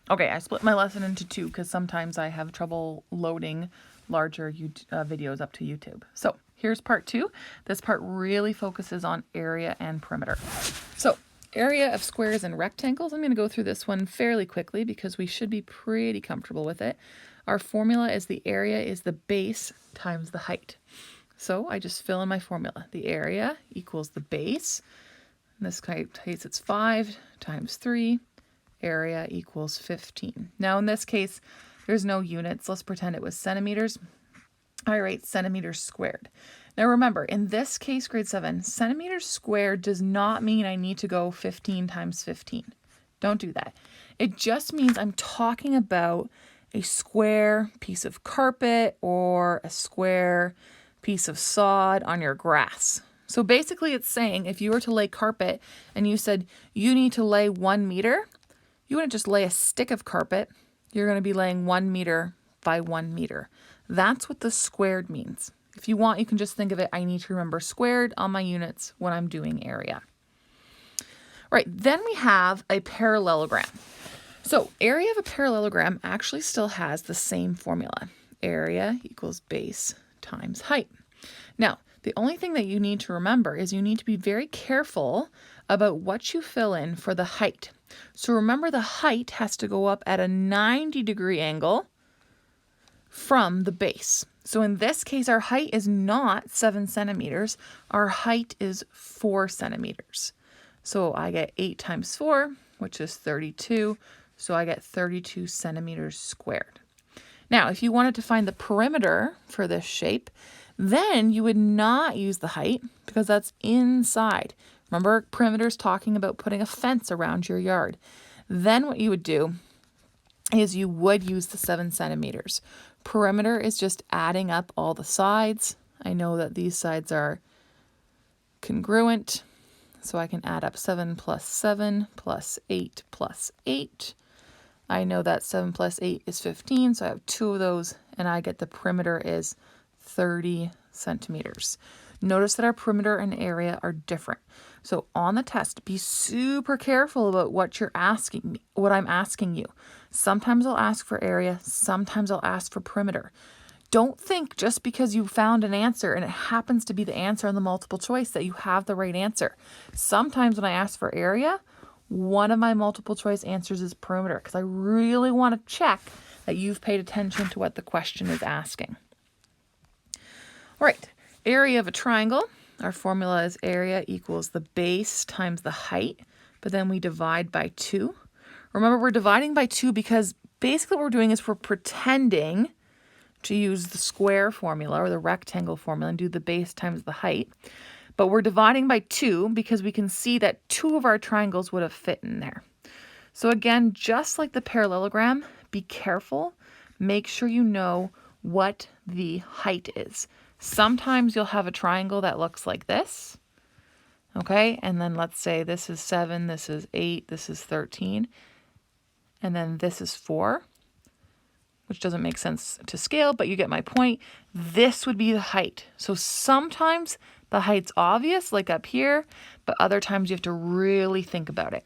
Okay, I split my lesson into two because sometimes I have trouble loading larger videos up to YouTube. So here's part two. This part really focuses on area and perimeter. So area of squares and rectangles, I'm going to go through this one fairly quickly because we should be pretty comfortable with it. Our formula is the area is the base times the height. So I just fill in my formula. The area equals the base. In this case, it's 5 times 3. Area equals 15. Now in this case, there's no units. Let's pretend it was centimeters. I write centimeters squared. Now remember, in this case, grade 7, centimeters squared does not mean I need to go 15 times 15. Don't do that. It just means I'm talking about a square piece of carpet or a square piece of sod on your grass. So basically it's saying if you were to lay carpet and you said you need to lay 1 meter, you wouldn't just lay a stick of carpet. You're going to be laying 1 meter by 1 meter. That's what the squared means. If you want, you can just think of it, I need to remember squared on my units when I'm doing area. Right, then we have a parallelogram. So area of a parallelogram actually still has the same formula. Area equals base times height. Now, the only thing that you need to remember is you need to be very careful about what you fill in for the height. So remember the height has to go up at a 90-degree angle from the base. So in this case, our height is not 7 centimeters. Our height is 4 centimeters. So I get 8 times 4, which is 32. So I get 32 centimeters squared. Now, if you wanted to find the perimeter for this shape, then you would not use the height because that's inside. Remember, perimeter is talking about putting a fence around your yard. Then what you would do is you would use the 7 centimeters. Perimeter is just adding up all the sides. I know that these sides are congruent, so I can add up 7 plus 7 plus 8 plus 8. I know that 7 plus 8 is 15, so I have 2 of those, and I get the perimeter is 30 centimeters. Notice that our perimeter and area are different. So on the test, be super careful about what you're asking me, what I'm asking you. Sometimes I'll ask for area, sometimes I'll ask for perimeter. Don't think just because you found an answer and it happens to be the answer on the multiple choice that you have the right answer. Sometimes when I ask for area, one of my multiple choice answers is perimeter because I really want to check that you've paid attention to what the question is asking. All right, area of a triangle. Our formula is area equals the base times the height, but then we divide by 2. Remember, we're dividing by 2 because basically what we're doing is we're pretending to use the square formula or the rectangle formula and do the base times the height. But we're dividing by 2 because we can see that 2 of our triangles would have fit in there. So again, just like the parallelogram, be careful. Make sure you know what the height is. Sometimes you'll have a triangle that looks like this. Okay, and then let's say this is 7, this is 8, this is 13, and then this is 4, which doesn't make sense to scale, but you get my point. This would be the height. So sometimes the height's obvious, like up here, but other times you have to really think about it.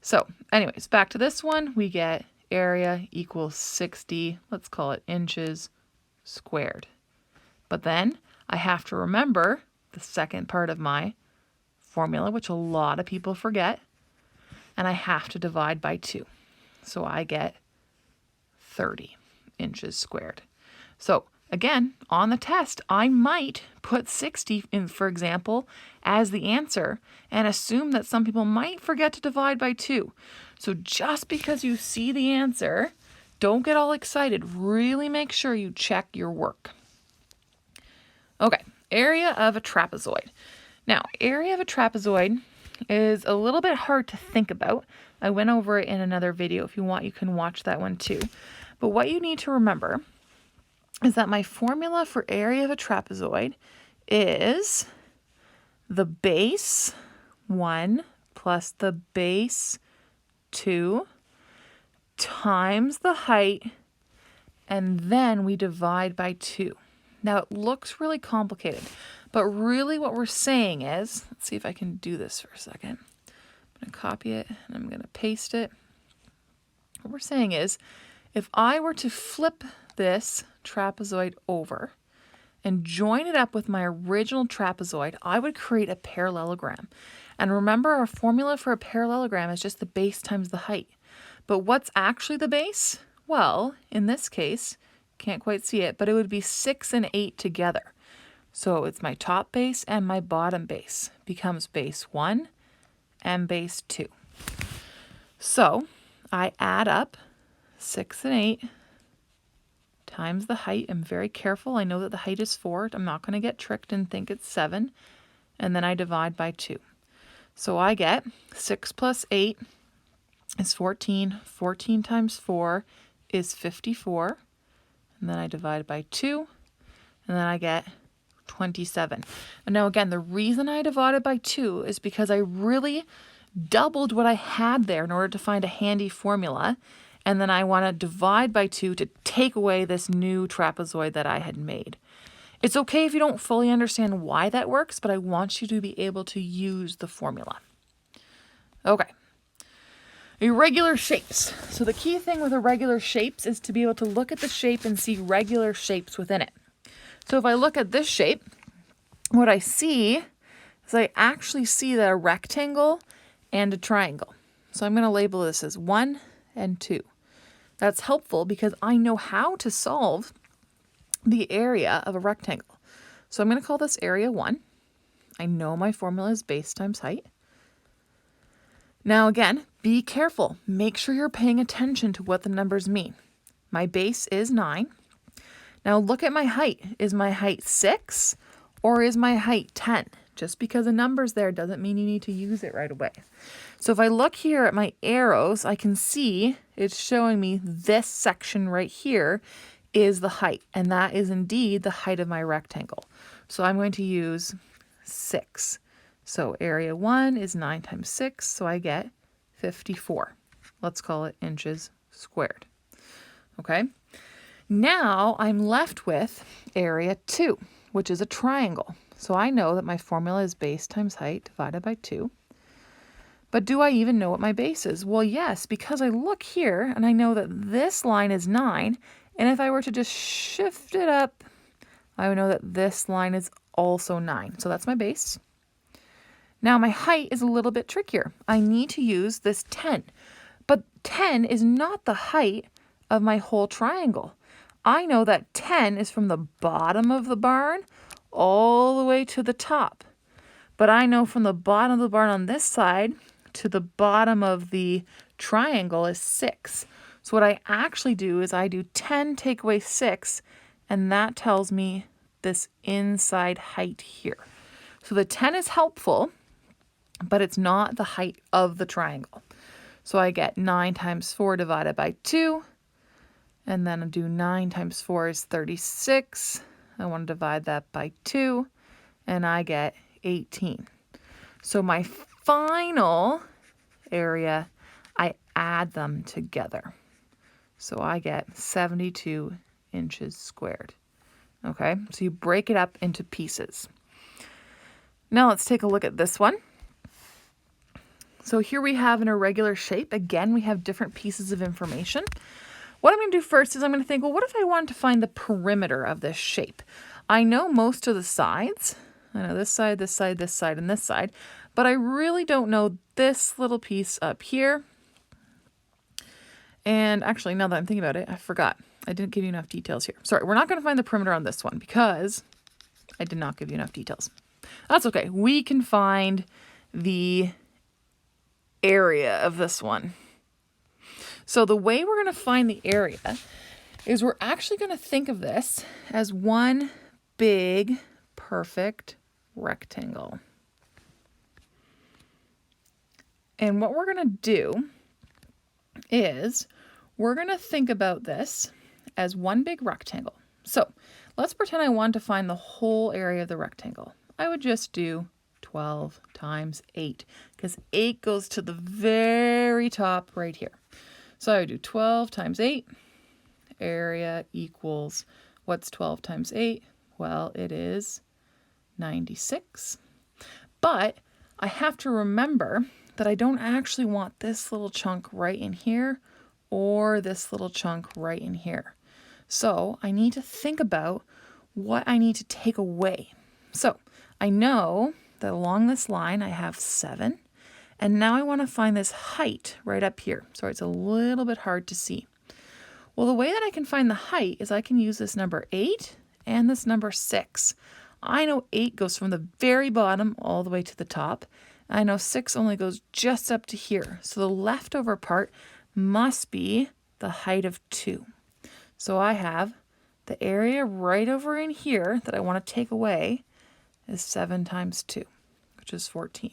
So anyways, back to this one, we get area equals 60, let's call it inches squared. But then I have to remember the second part of my formula, which a lot of people forget, and I have to divide by 2. So I get 30 inches squared. So again, on the test, I might put 60 in, for example, as the answer and assume that some people might forget to divide by 2. So just because you see the answer, don't get all excited. Really make sure you check your work. Okay, area of a trapezoid. Now, area of a trapezoid is a little bit hard to think about. I went over it in another video. If you want, you can watch that one too. But what you need to remember is that my formula for area of a trapezoid is the base 1 plus the base 2 times the height, and then we divide by 2. Now it looks really complicated, but really what we're saying is, let's see if I can do this for a second. I'm going to copy it and I'm going to paste it. what we're saying is, if I were to flip this trapezoid over and join it up with my original trapezoid, I would create a parallelogram. And remember, our formula for a parallelogram is just the base times the height. But what's actually the base? Well, in this case, can't quite see it, but it would be 6 and 8 together. So it's my top base and my bottom base becomes base 1 and base 2. So I add up 6 and 8 times the height. I'm very careful. I know that the height is 4. I'm not going to get tricked and think it's 7. And then I divide by 2. So I get 6 plus 8 is 14. 14 times 4 is 54. And then I divide by 2. And then I get 27. And now again, the reason I divided by 2 is because I really doubled what I had there in order to find a handy formula. And then I want to divide by 2 to take away this new trapezoid that I had made. It's okay if you don't fully understand why that works, but I want you to be able to use the formula. Okay. Irregular shapes. So the key thing with irregular shapes is to be able to look at the shape and see regular shapes within it. So if I look at this shape, what I see is I actually see that a rectangle and a triangle. So I'm going to label this as 1 and 2. That's helpful because I know how to solve the area of a rectangle. So I'm going to call this area 1. I know my formula is base times height. Now again, be careful. Make sure you're paying attention to what the numbers mean. My base is 9. Now look at my height. Is my height 6 or is my height 10? Just because a number's there doesn't mean you need to use it right away. So if I look here at my arrows, I can see it's showing me this section right here is the height. And that is indeed the height of my rectangle. So I'm going to use 6. So area 1 is 9 times 6, so I get 54. Let's call it inches squared. Okay. Now I'm left with area 2, which is a triangle. So I know that my formula is base times height divided by 2. But do I even know what my base is? Well, yes, because I look here and I know that this line is 9. And if I were to just shift it up, I would know that this line is also 9. So that's my base. Now my height is a little bit trickier. I need to use this 10. But 10 is not the height of my whole triangle. I know that 10 is from the bottom of the barn all the way to the top. But I know from the bottom of the barn on this side to the bottom of the triangle is 6. So what I actually do is I do 10 take away 6, and that tells me this inside height here. So the 10 is helpful, but it's not the height of the triangle. So I get 9 times 4 divided by 2, and then I do 9 times 4 is 36. I want to divide that by 2, and I get 18. So my final area, I add them together. So I get 72 inches squared. Okay, so you break it up into pieces. Now let's take a look at this one. So here we have an irregular shape. Again, we have different pieces of information. What I'm going to do first is I'm going to think, well, what if I wanted to find the perimeter of this shape? I know most of the sides. I know this side, this side, this side, and this side, but I really don't know this little piece up here. And actually, now that I'm thinking about it, I forgot. I didn't give you enough details here. Sorry, we're not going to find the perimeter on this one because I did not give you enough details. That's okay. We can find the area of this one. So the way we're going to find the area is we're actually going to think of this as one big, perfect rectangle. And what we're going to do is we're going to think about this as one big rectangle. So let's pretend I want to find the whole area of the rectangle. I would just do 12 times 8 because 8 goes to the very top right here. So I would do 12 times 8. Area equals, what's 12 times 8? Well, it is 96. But I have to remember that I don't actually want this little chunk right in here or this little chunk right in here. So I need to think about what I need to take away. So I know that along this line I have 7, and now I want to find this height right up here. Sorry, it's a little bit hard to see. Well, the way that I can find the height is I can use this number 8 and this number 6. I know 8 goes from the very bottom all the way to the top. I know 6 only goes just up to here. So the leftover part must be the height of 2. So I have the area right over in here that I want to take away is 7 times 2, which is 14.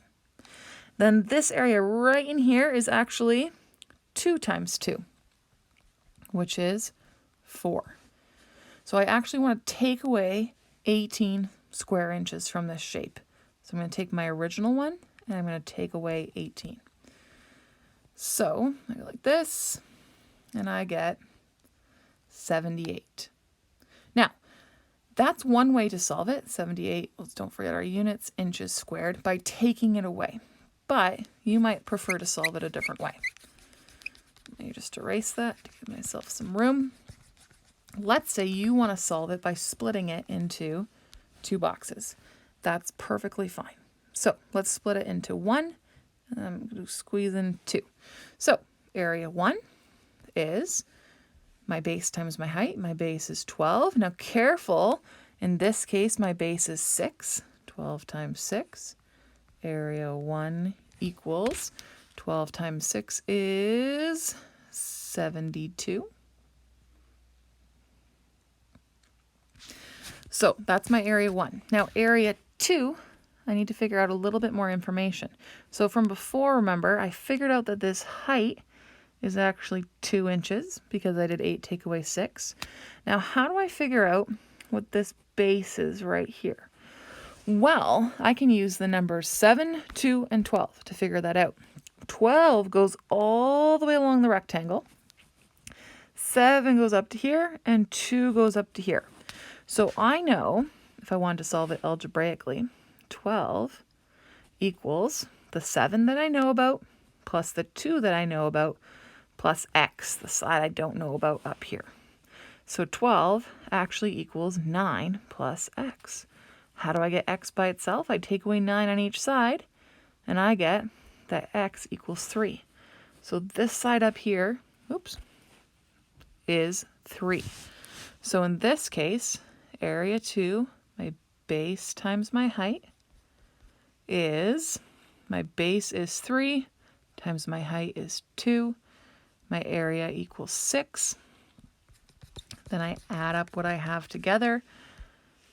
Then this area right in here is actually 2 times 2, which is 4. So I actually want to take away 18 square inches from this shape. So I'm going to take my original one and I'm going to take away 18. So I go like this and I get 78. Now, that's one way to solve it. 78, let's don't forget our units, inches squared, by taking it away. But you might prefer to solve it a different way. Let me just erase that to give myself some room. Let's say you want to solve it by splitting it into 2 boxes. That's perfectly fine. So let's split it into 1. And I'm going to squeeze in 2. So area 1 is my base times my height. My base is 12. Now careful, in this case my base is 6. 12 times 6. Area 1 equals 12 times 6 is 72. So that's my area 1. Now area 2, I need to figure out a little bit more information. So from before, remember, I figured out that this height is actually 2 inches because I did 8 take away 6. Now how do I figure out what this base is right here? Well, I can use the numbers 7, 2, and 12 to figure that out. 12 goes all the way along the rectangle. 7 goes up to here, and 2 goes up to here. So I know, if I wanted to solve it algebraically, 12 equals the 7 that I know about plus the 2 that I know about plus x, the side I don't know about up here. So 12 actually equals 9 plus x. How do I get x by itself? I take away 9 on each side, and I get that x equals 3. So this side up here, oops, is 3. So in this case, area 2, my base times my height, is, my base is 3 times my height is 2. My area equals 6. Then I add up what I have together.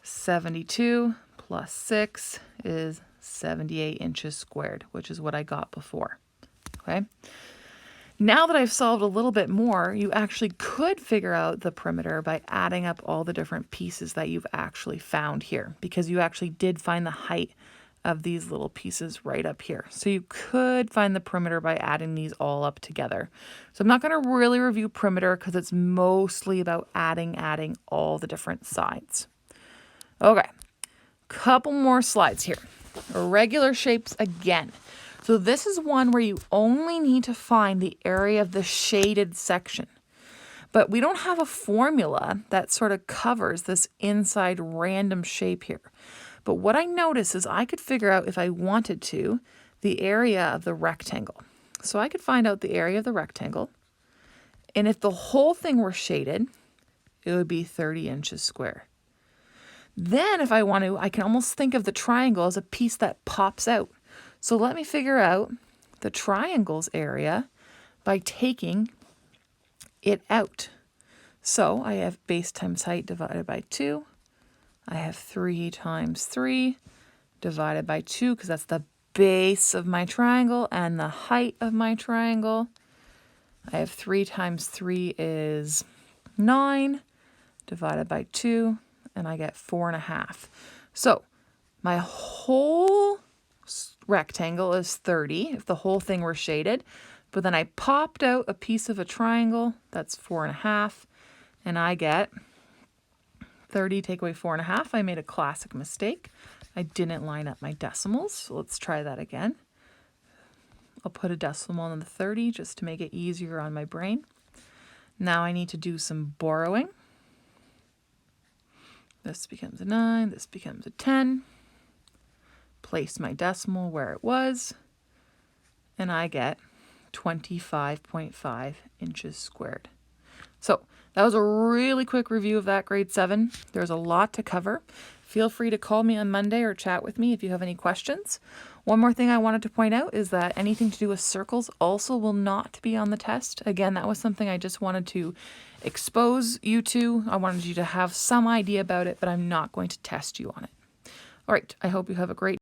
72 plus 6 is 78 inches squared, which is what I got before. Okay. Now that I've solved a little bit more, you actually could figure out the perimeter by adding up all the different pieces that you've actually found here, because you actually did find the height of these little pieces right up here. So you could find the perimeter by adding these all up together. So I'm not going to really review perimeter because it's mostly about adding all the different sides. Okay, couple more slides here. Irregular shapes again. So this is one where you only need to find the area of the shaded section. But we don't have a formula that sort of covers this inside random shape here. But what I notice is I could figure out, if I wanted to, the area of the rectangle. So I could find out the area of the rectangle. And if the whole thing were shaded, it would be 30 inches square. Then if I want to, I can almost think of the triangle as a piece that pops out. So let me figure out the triangle's area by taking it out. So I have base times height divided by 2. I have 3 times 3 divided by 2 because that's the base of my triangle and the height of my triangle. I have 3 times 3 is 9 divided by 2, and I get 4.5. So my whole rectangle is 30 if the whole thing were shaded, but then I popped out a piece of a triangle, that's 4.5, and I get 30 take away 4.5. I made a classic mistake. I didn't line up my decimals, so let's try that again. I'll put a decimal in the 30 just to make it easier on my brain. Now I need to do some borrowing. This becomes a 9, this becomes a 10. Place my decimal where it was, and I get 25.5 inches squared. So that was a really quick review of that grade 7. There's a lot to cover. Feel free to call me on Monday or chat with me if you have any questions. One more thing I wanted to point out is that anything to do with circles also will not be on the test. Again, that was something I just wanted to expose you to. I wanted you to have some idea about it, but I'm not going to test you on it. All right, I hope you have a great